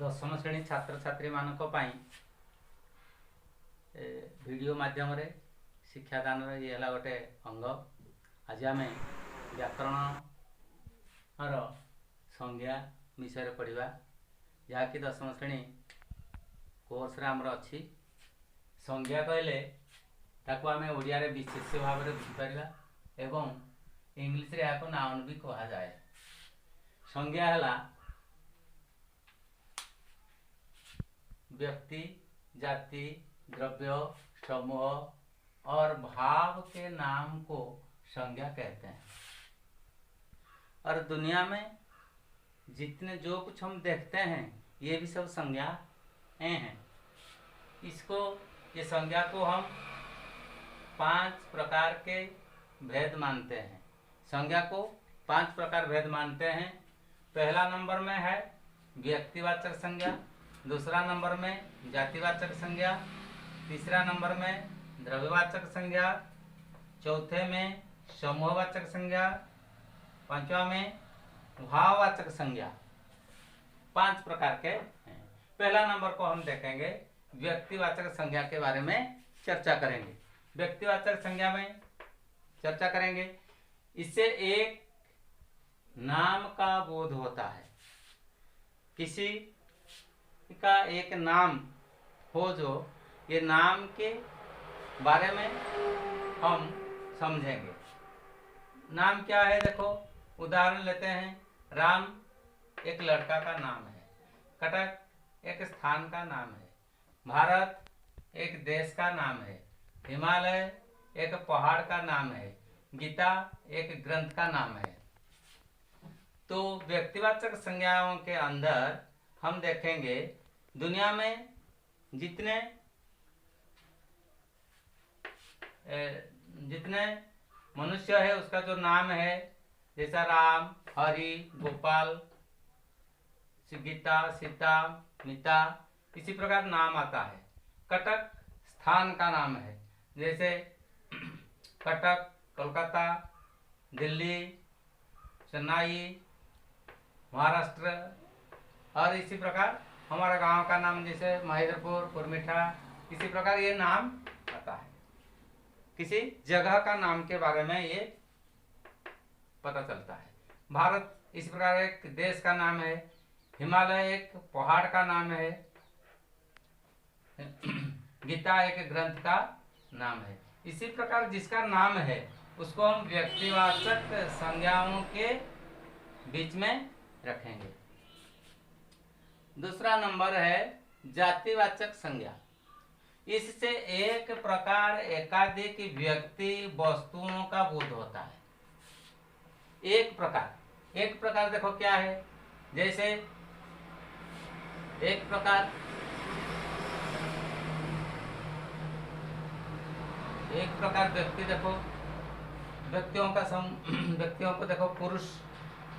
दशम श्रेणी छात्र छात्री मानक पाई वीडियो माध्यम रे शिक्षादान ये है गोटे अंग। आज आम व्याकरण संज्ञा विषय पढ़ा जहाँकि दशम श्रेणी कोर्स आमर अच्छी। संज्ञा कहले ताको आम ओडिया रे विशेष भाव में बुझीपर एवं इंग्लिश रे याको नाउन भी कहा जाए। संज्ञा है व्यक्ति, जाति, द्रव्य, समूह और भाव के नाम को संज्ञा कहते हैं। और दुनिया में जितने जो कुछ हम देखते हैं ये भी सब संज्ञाएं हैं। ये संज्ञा को हम 5 प्रकार के भेद मानते हैं। संज्ञा को 5 प्रकार भेद मानते हैं। पहला नंबर में है व्यक्तिवाचक संज्ञा, दूसरा नंबर में जातिवाचक संज्ञा, तीसरा नंबर में द्रव्यवाचक संज्ञा, चौथे में समूहवाचक संज्ञा, पांचवा में भाववाचक संज्ञा। 5 प्रकार के हैं। पहला नंबर को हम देखेंगे, व्यक्तिवाचक संज्ञा के बारे में चर्चा करेंगे। व्यक्तिवाचक संज्ञा में चर्चा करेंगे, इससे एक नाम का बोध होता है। किसी का एक नाम हो जो ये नाम के बारे में हम समझेंगे। नाम क्या है देखो, उदाहरण लेते हैं। राम एक लड़का का नाम है, कटक एक स्थान का नाम है, भारत एक देश का नाम है, हिमालय एक पहाड़ का नाम है, गीता एक ग्रंथ का नाम है। तो व्यक्तिवाचक संज्ञाओं के अंदर हम देखेंगे दुनिया में जितने मनुष्य है उसका जो नाम है, जैसा राम, हरि, गोपाल, गीता, सीता, मीता, इसी प्रकार नाम आता है। कटक स्थान का नाम है, जैसे कटक, कोलकाता, दिल्ली, चेन्नई, महाराष्ट्र। और इसी प्रकार हमारा गांव का नाम जैसे महेंद्रपुर, कुरमिठा, इसी प्रकार ये नाम आता है। किसी जगह का नाम के बारे में ये पता चलता है। भारत इस प्रकार एक देश का नाम है, हिमालय एक पहाड़ का नाम है, गीता एक ग्रंथ का नाम है। इसी प्रकार जिसका नाम है उसको हम व्यक्तिवाचक संज्ञाओं के बीच में रखेंगे। दूसरा नंबर है जातिवाचक संज्ञा। इससे एक प्रकार एकाधिक व्यक्ति वस्तुओं का बोध होता है। एक प्रकार देखो क्या है, जैसे एक प्रकार व्यक्ति देखो, व्यक्तियों को देखो,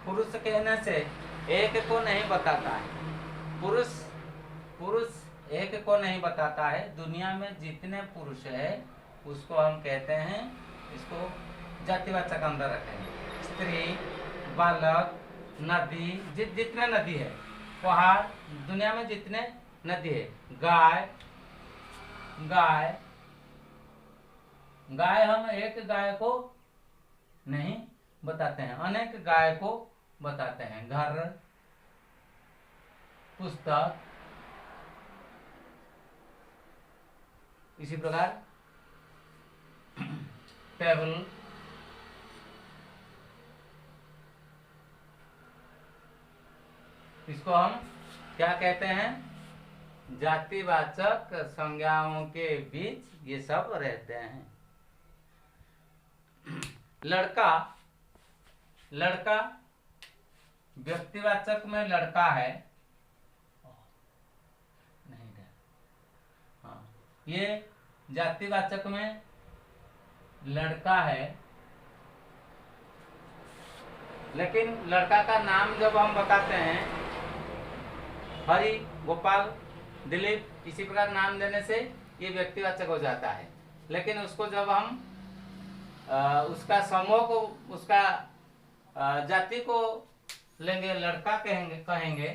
पुरुष कहने से एक को नहीं बताता है। पुरुष एक को नहीं बताता है। दुनिया में जितने पुरुष है उसको हम कहते हैं, इसको जातिवाचक अंदर रखेंगे। स्त्री, बालक, नदी, जितने नदी है, पहाड़, दुनिया में जितने नदी है, गाय हम एक गाय को नहीं बताते हैं, अनेक गाय को बताते हैं। घर, पुस्तक, इसी प्रकार टेबल, इसको हम क्या कहते हैं, जातिवाचक संज्ञाओं के बीच ये सब रहते हैं। लड़का व्यक्तिवाचक में लड़का है, ये जातिवाचक में लड़का है। लेकिन लड़का का नाम जब हम बताते हैं, हरि, गोपाल, दिलीप, इसी प्रकार नाम देने से ये व्यक्तिवाचक हो जाता है। लेकिन उसको जब हम उसका समूह को, उसका जाति को लेंगे, लड़का कहेंगे,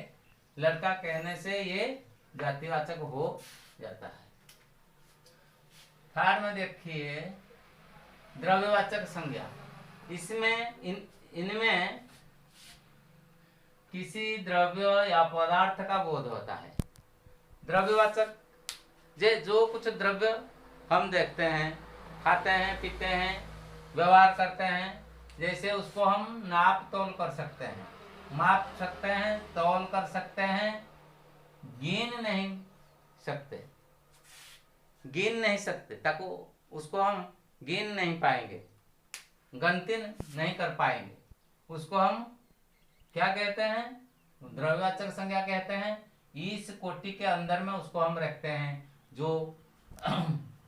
लड़का कहने से ये जातिवाचक हो जाता है। थर्ड में देखिए द्रव्यवाचक संज्ञा। इसमें इनमें किसी द्रव्य या पदार्थ का बोध होता है। द्रव्यवाचक जो कुछ द्रव्य हम देखते हैं, खाते हैं, पीते हैं, व्यवहार करते हैं, जैसे उसको हम नाप तोल कर सकते हैं, माप सकते हैं, तौल कर सकते हैं, गिन नहीं सकते, ताकि उसको हम गिन नहीं पाएंगे, गिनती नहीं कर पाएंगे। उसको हम क्या कहते हैं? द्रव्यवाचक संज्ञा कहते हैं। इस कोटि के अंदर में उसको हम रखते हैं जो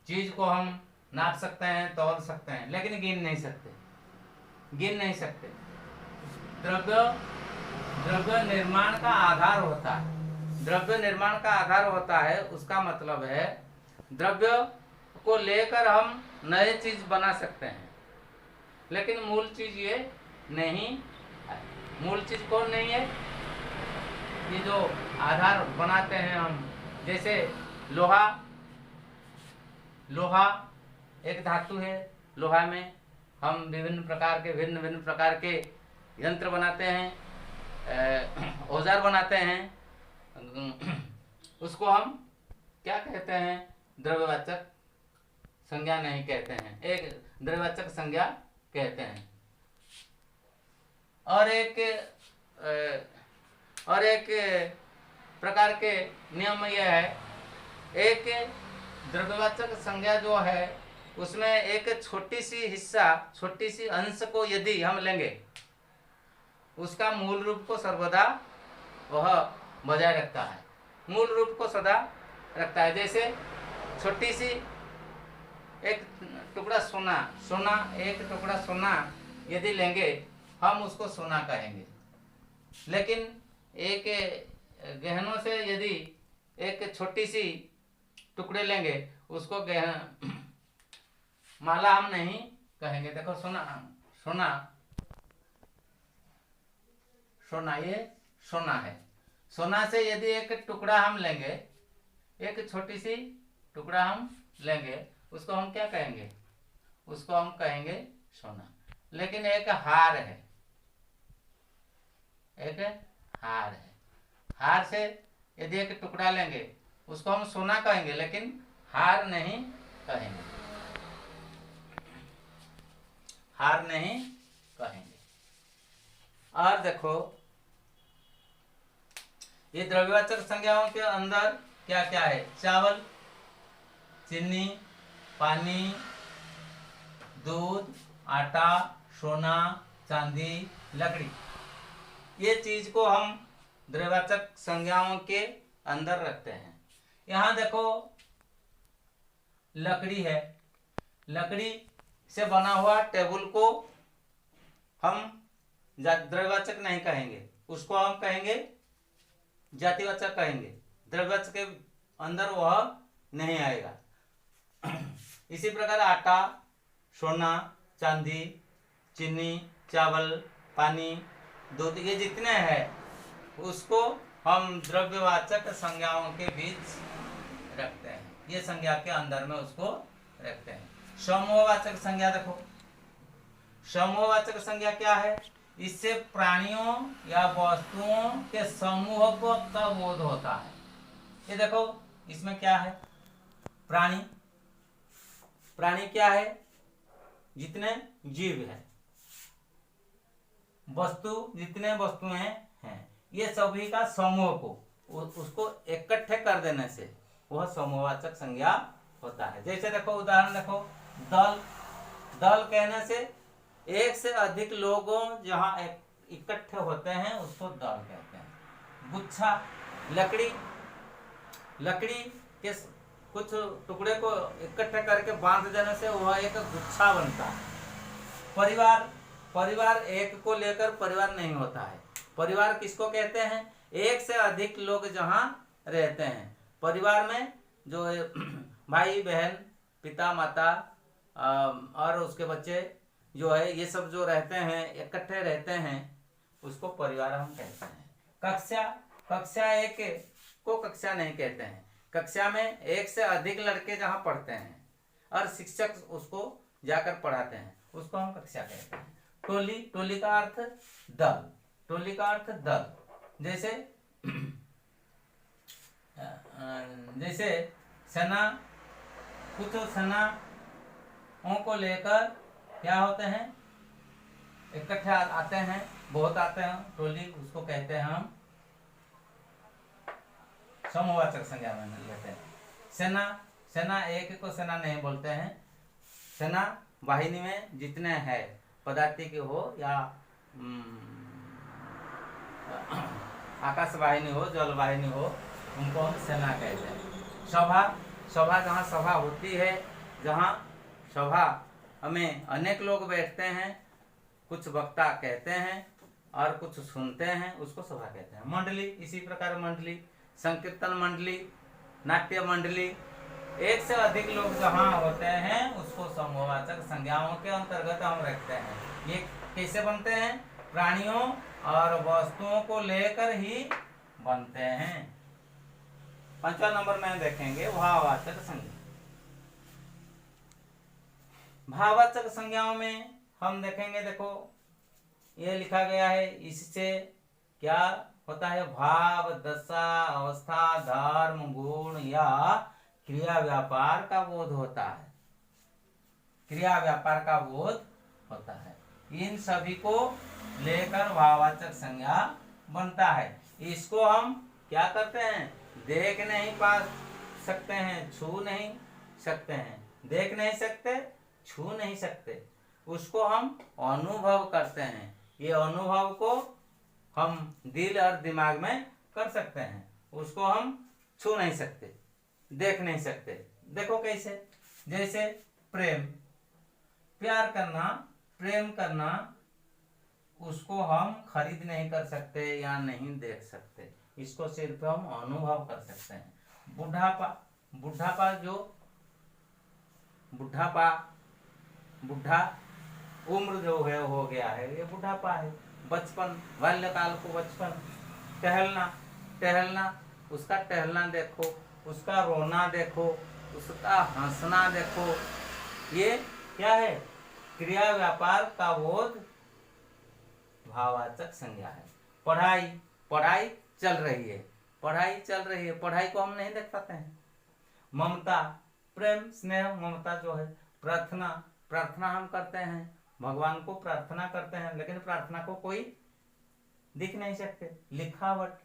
चीज को हम नाप सकते हैं, तौल सकते हैं, लेकिन गिन नहीं सकते। द्रव्य निर्माण का आधार होता है। उसका मतलब है द्रव्य को लेकर हम नए चीज बना सकते हैं, लेकिन मूल चीज ये नहीं है। मूल चीज कौन नहीं है? ये जो आधार बनाते हैं हम, जैसे लोहा एक धातु है। लोहा में हम भिन्न प्रकार के यंत्र बनाते हैं, औजार बनाते हैं। उसको हम क्या कहते हैं? द्रव्यवाचक संज्ञा नहीं कहते हैं, एक द्रव्यवाचक संज्ञा कहते हैं। और एक प्रकार के नियम यह है, एक द्रव्यवाचक संज्ञा जो है उसमें एक छोटी सी अंश को यदि हम लेंगे, उसका मूल रूप को सर्वदा वह बजाय रखता है, मूल रूप को सदा रखता है। जैसे छोटी सी एक टुकड़ा सोना यदि लेंगे, हम उसको सोना कहेंगे। लेकिन एक गहनों से यदि एक छोटी सी टुकड़े लेंगे, उसको माला हम नहीं कहेंगे। देखो सोना ये सोना है। सोना से यदि एक टुकड़ा हम लेंगे, एक छोटी सी टुकड़ा हम लेंगे, उसको हम क्या कहेंगे? उसको हम कहेंगे सोना। लेकिन एक हार है, हार से यदि एक टुकड़ा लेंगे, उसको हम सोना कहेंगे, लेकिन हार नहीं कहेंगे। और देखो ये द्रव्यवाचक संज्ञाओं के अंदर क्या क्या है? चावल, चीनी, पानी, दूध, आटा, सोना, चांदी, लकड़ी, ये चीज को हम द्रव्यवाचक संज्ञाओं के अंदर रखते हैं। यहाँ देखो लकड़ी है, लकड़ी से बना हुआ टेबल को हम द्रव्यवाचक नहीं कहेंगे, उसको हम कहेंगे जातिवाचक कहेंगे। द्रव्यवाचक के अंदर वह नहीं आएगा। इसी प्रकार आटा, सोना, चांदी, चीनी, चावल, पानी, दूध, ये जितने हैं उसको हम द्रव्यवाचक संज्ञाओं के बीच रखते हैं, ये संज्ञा के अंदर में उसको रखते हैं। समूहवाचक संज्ञा देखो, समूहवाचक संज्ञा क्या है? इससे प्राणियों या वस्तुओं के समूह को का बोध होता है। ये देखो इसमें क्या है? प्राणी क्या है? जितने जीव है, वस्तु जितने वस्तुएं हैं, ये सभी का समूह को उसको इकट्ठे कर देने से वह समूहवाचक संज्ञा होता है। जैसे देखो उदाहरण देखो, दल कहने से एक से अधिक लोगों जहां इकट्ठे होते हैं उसको दल कहते हैं। गुच्छा, लकड़ी के कुछ टुकड़े को इकट्ठे करके बांध देने से वह एक गुच्छा बनता है। परिवार एक को लेकर परिवार नहीं होता है। परिवार किसको कहते हैं? एक से अधिक लोग जहां रहते हैं। परिवार में जो भाई बहन, पिता माता और उसके बच्चे जो है, ये सब जो रहते हैं, इकट्ठे रहते हैं, उसको परिवार हम कहते हैं। कक्षा एक को कक्षा नहीं कहते हैं। कक्षा में एक से अधिक लड़के जहाँ पढ़ते हैं और शिक्षक उसको जाकर पढ़ाते हैं, उसको हम कक्षा कहते हैं। टोली, टोली का अर्थ दल, टोली का अर्थ दल। जैसे जैसे सेना, कुछ सेनाओं को लेकर क्या होते हैं, इकट्ठे आते हैं, बहुत आते हैं, टोली उसको कहते हैं हम समूहवाचक संज्ञा में लेते हैं। सेना, सेना एक को सेना नहीं बोलते हैं। सेना वाहिनी में जितने हैं, पदार्थ की हो या आकाश वाहिनी हो, जल वाहिनी हो, उनको हम सेना कहते हैं। सभा, सभा जहाँ सभा होती है, जहाँ सभा हमें अनेक लोग बैठते हैं, कुछ वक्ता कहते हैं और कुछ सुनते हैं, उसको सभा कहते हैं। मंडली, इसी प्रकार मंडली, संकीर्तन मंडली, नाट्य मंडली, एक से अधिक लोग जहाँ होते हैं उसको समूहवाचक संज्ञाओं के अंतर्गत हम रखते हैं। ये कैसे बनते हैं? प्राणियों और वस्तुओं को लेकर ही बनते हैं। 5वां नंबर में देखेंगे भाववाचक संज्ञा। भाववाचक संज्ञाओं में हम देखेंगे, देखो ये लिखा गया है, इससे क्या होता है? भाव, दशा, अवस्था, धर्म, गुण या क्रिया व्यापार का बोध होता है। क्रिया व्यापार का बोध होता है। इन सभी को लेकर भाववाचक संज्ञा बनता है। इसको हम क्या करते हैं? देख नहीं पा सकते हैं, छू नहीं सकते हैं, देख नहीं सकते, छू नहीं सकते, उसको हम अनुभव करते हैं। ये अनुभव को हम दिल और दिमाग में कर सकते हैं, उसको हम छू नहीं सकते, देख नहीं सकते। देखो कैसे? जैसे प्रेम, प्यार करना, प्रेम करना, उसको हम खरीद नहीं कर सकते या नहीं देख सकते, इसको सिर्फ हम अनुभव कर सकते हैं। बुढ़ापा, बुढ़ापा जो बुढ़ापा, बुढ़ा उम्र जो है हो गया है, ये बुढ़ापा है। बचपन, बाल्यकाल को बचपन। टहलना, टहलना, उसका टहलना देखो, उसका रोना देखो, उसका हंसना देखो, ये क्या है? क्रिया व्यापार का बोध भाववाचक संज्ञा है। पढ़ाई, पढ़ाई चल रही है, पढ़ाई चल रही है, पढ़ाई को हम नहीं देख पाते हैं। ममता, प्रेम, स्नेह, ममता जो है। प्रार्थना, प्रार्थना हम करते हैं, भगवान को प्रार्थना करते हैं, लेकिन प्रार्थना को कोई दिख नहीं सकते। लिखावट,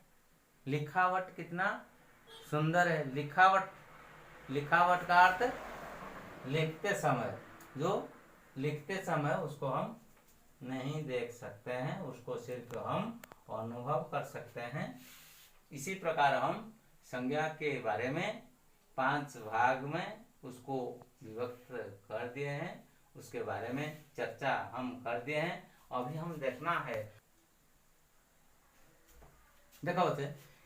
लिखावट कितना सुंदर है। लिखावट, लिखावट का अर्थ लिखते समय, जो लिखते समय उसको हम नहीं देख सकते हैं, उसको सिर्फ हम अनुभव कर सकते हैं। इसी प्रकार हम संज्ञा के बारे में 5 भाग में उसको विभक्त कर दिए हैं, उसके बारे में चर्चा हम कर दिए हैं। अभी हम देखना है, देखो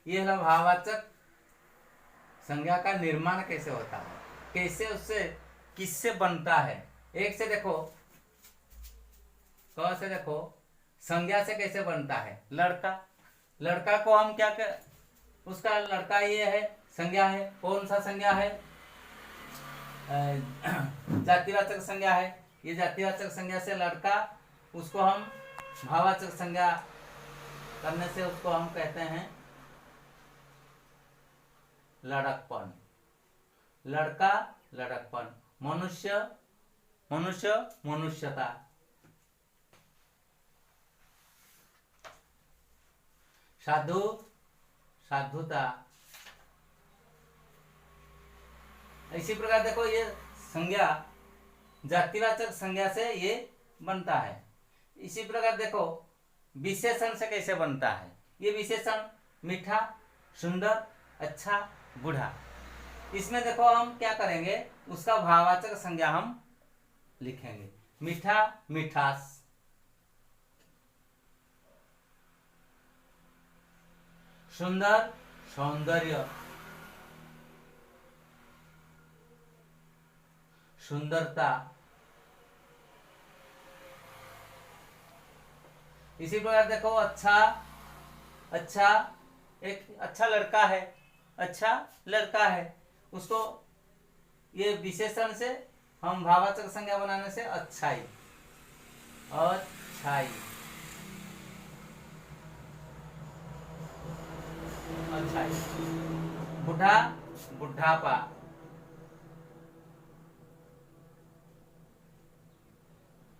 ये है भाववाचक संज्ञा का निर्माण कैसे होता है, कैसे उससे किससे बनता है। एक से देखो, क से देखो, संज्ञा से कैसे बनता है? लड़का, लड़का को हम क्या कर, उसका लड़का ये है, संज्ञा है। कौन सा संज्ञा है? जातिवाचक संज्ञा है। ये जातिवाचक संज्ञा से लड़का, उसको हम भाववाचक संज्ञा करने से उसको हम कहते हैं लड़कपन। लड़का, लड़कपन। मनुष्य, मनुष्य, मनुष्यता। साधु, साधुता। इसी प्रकार देखो, ये संज्ञा जातिवाचक संज्ञा से ये बनता है। इसी प्रकार देखो विशेषण से कैसे बनता है। ये विशेषण मीठा, सुंदर, अच्छा, बूढ़ा। इसमें देखो हम क्या करेंगे, उसका भाववाचक संज्ञा हम लिखेंगे। मीठा, मिठास। सुंदर, सौंदर्य, सुंदरता। इसी प्रकार देखो अच्छा, अच्छा, एक अच्छा लड़का है, अच्छा लड़का है, उसको ये विशेषण से हम भाववाचक संज्ञा बनाने से अच्छाई, अच्छाई, अच्छाई। बुढ़ा, बुढ़ापा,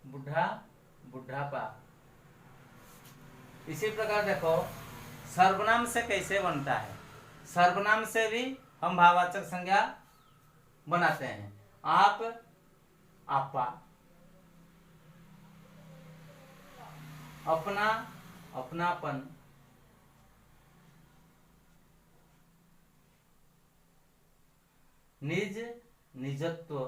बुढ़ा, बुढ़ापा। इसी प्रकार देखो सर्वनाम से कैसे बनता है, सर्वनाम से भी हम भाववाचक संज्ञा बनाते हैं। आप, आपा, अपना, अपनापन, निज, निजत्व,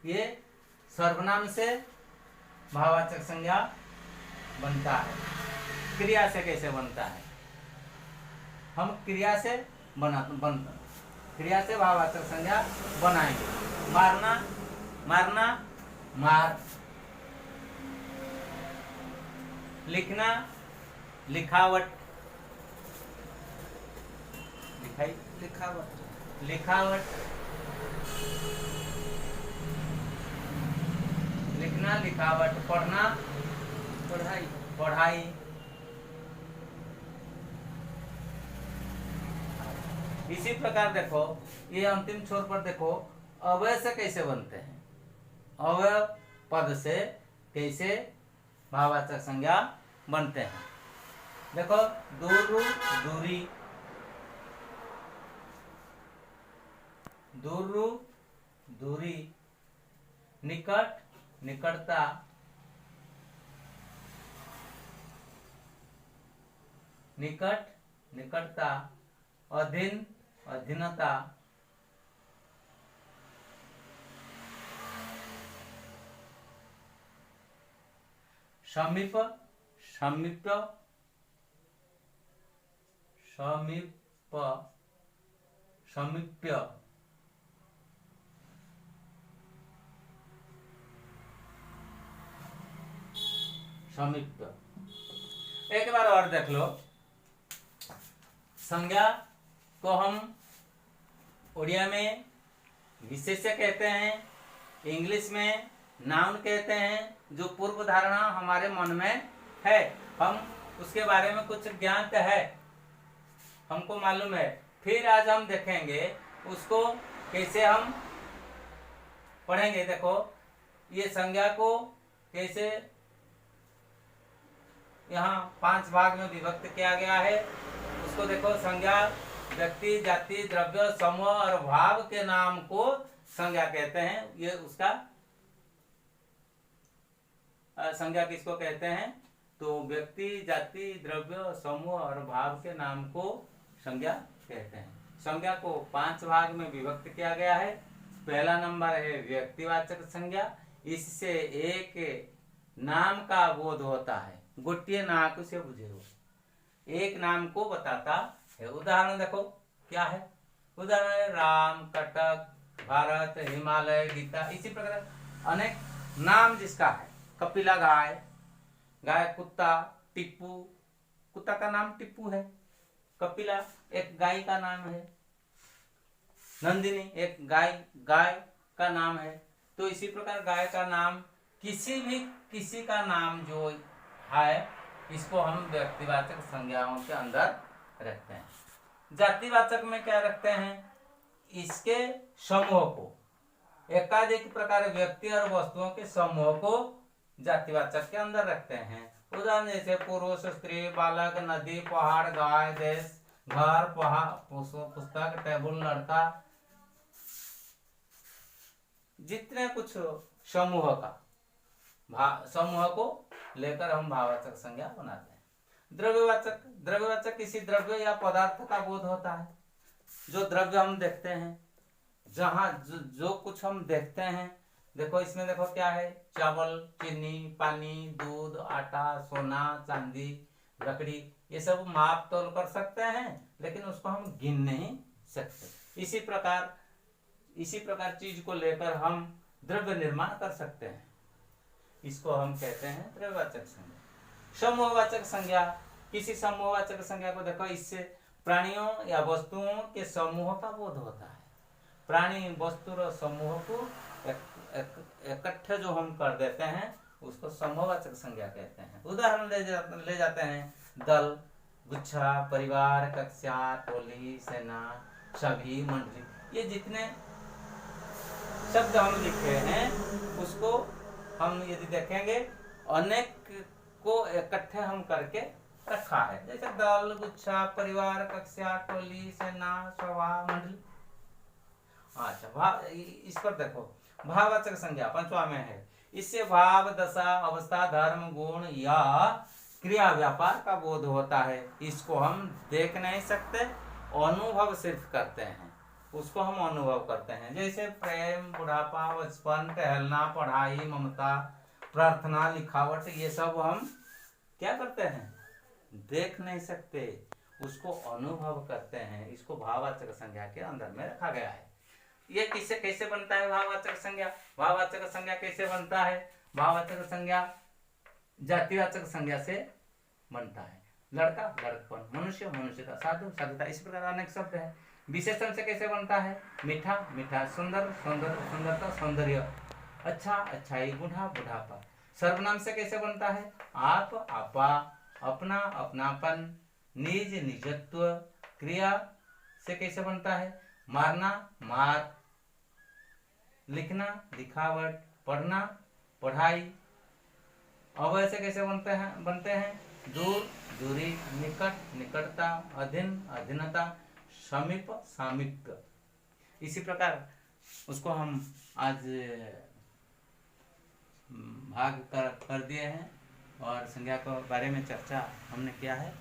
ये सर्वनाम से भाववाचक संज्ञा बनता है। क्रिया से कैसे बनता है, हम क्रिया से बनता क्रिया से भाववाचक संज्ञा बनाएंगे। मारना, मारना, मार। लिखना, लिखावट, लिखाई, लिखावट, लिखावट। लिखना, लिखावट। पढ़ना, पढ़ाई, पढ़ाई। इसी प्रकार देखो ये अंतिम छोर पर देखो अवयव से कैसे बनते हैं, अवयव पद से कैसे भाववाचक संज्ञा बनते हैं। देखो दूर, दूरी, दूर, दूरी। निकट, निकटता, निकट, निकटता। अधीन, अधीनता। समीप, समीप, समीप, समीप्य। समीप्य। एक बार और देख लो, संज्ञा को हम उड़िया में विशेष्य कहते हैं, इंग्लिश में नाउन कहते हैं। जो पूर्व धारणा हमारे मन में है, हम उसके बारे में कुछ ज्ञात है, हमको मालूम है। फिर आज हम देखेंगे उसको कैसे हम पढ़ेंगे। देखो ये संज्ञा को कैसे यहाँ 5 भाग में विभक्त किया गया है। उसको देखो, संज्ञा व्यक्ति, जाति, द्रव्य, समूह और भाव के नाम को संज्ञा कहते हैं। ये उसका संज्ञा किसको कहते हैं, तो व्यक्ति, जाति, द्रव्य, समूह और भाव के नाम को संज्ञा कहते हैं। संज्ञा को 5 भाग में विभक्त किया गया है। पहला नंबर है व्यक्तिवाचक संज्ञा। इससे एक नाम का बोध होता है, गोटिए नाक से बुझे हो, एक नाम को बताता है। उदाहरण देखो क्या है, उदाहरण है राम, कटक, भारत, हिमालय, गीता। इसी प्रकार अनेक नाम जिसका है। कपिला गाय, गाय कुत्ता, टिप्पू, कुत्ता का नाम टिप्पू है। कपिला एक गाय का नाम है। नंदिनी एक गाय, गाय का नाम है। तो इसी प्रकार गाय का नाम, किसी का नाम जो है, इसको हम व्यक्तिवाचक संज्ञाओं के अंदर रखते हैं। जातिवाचक में क्या रखते हैं, इसके समूह को, एकाधिक प्रकार व्यक्ति और वस्तुओं के समूह को जातिवाचक के अंदर रखते हैं। उदाहरण जैसे पुरुष, स्त्री, बालक, नदी, पहाड़, गाय, देश, घर, पुस्तक, टेबल, लड़का। जितने कुछ समूह का समूह को लेकर हम भाववाचक संज्ञा बनाते हैं। द्रव्यवाचक, द्रव्यवाचक किसी द्रव्य या पदार्थ का बोध होता है। जो द्रव्य हम देखते हैं, जहां जो कुछ हम देखते हैं, देखो इसमें देखो क्या है, चावल, चीनी, पानी, दूध, आटा, सोना, चांदी, लकड़ी। ये सब माप तोल कर सकते हैं, लेकिन उसको हम गिन नहीं सकते। इसी प्रकार चीज को लेकर हम द्रव्य निर्माण कर सकते हैं। इसको हम कहते हैं त्रयवाचक संज्ञा। समूहवाचक संज्ञा, किसी समूहवाचक संज्ञा को देखो, इससे प्राणियों या वस्तुओं के समूह का बोध होता है। प्राणी वस्तु और समूह को इकट्ठे जो हम कर देते हैं उसको समूहवाचक संज्ञा कहते हैं। उदाहरण ले जाते हैं, दल, गुच्छा, परिवार, कक्षा, टोली, सेना, सभी, मंडली। ये जितने शब्द हम लिखे हैं उसको हम यदि देखेंगे अनेक को इकट्ठे हम करके रखा है, जैसे दल, गुच्छा, परिवार, कक्षा, टोली, सेना, सभा, मंडली। अच्छा, इस पर देखो, भाववाचक संज्ञा पंचवा में है। इससे भाव, दशा, अवस्था, धर्म, गुण या क्रिया, व्यापार का बोध होता है। इसको हम देख नहीं सकते, अनुभव सिर्फ करते हैं, उसको हम अनुभव करते हैं। जैसे प्रेम, बुढ़ापा, बचपन, टहलना, पढ़ाई, ममता, प्रार्थना, लिखावट, ये सब हम क्या करते हैं, देख नहीं सकते, उसको अनुभव करते हैं। इसको भाववाचक संज्ञा के अंदर में रखा गया है। ये किससे कैसे बनता है भाववाचक संज्ञा? भाववाचक संज्ञा कैसे बनता है? भाववाचक संज्ञा जातिवाचक संज्ञा से बनता है। लड़का, लड़कपन, मनुष्य, मनुष्यता, साधु, साधुता, इस प्रकार अनेक शब्द है। विशेषण से कैसे बनता है? मीठा, मीठा, सुंदर, सुंदर, सुंदरता, सौंदर्य, अच्छा, अच्छाई, बूढ़ा, बुढ़ापा। सर्वनाम से कैसे बनता है? आप, आपा, अपना, अपनापन, निज, निजत्व। क्रिया से कैसे बनता है? मारना, मार, लिखना, लिखावट, पढ़ना, पढ़ाई। अवयव से कैसे बनते हैं? दूर, दूरी, निकट, निकटता, अधीन, अधीनता, समीप, सामीप्य। इसी प्रकार उसको हम आज भाग कर दिए हैं और संज्ञा के बारे में चर्चा हमने किया है।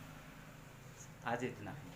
आज इतना ही।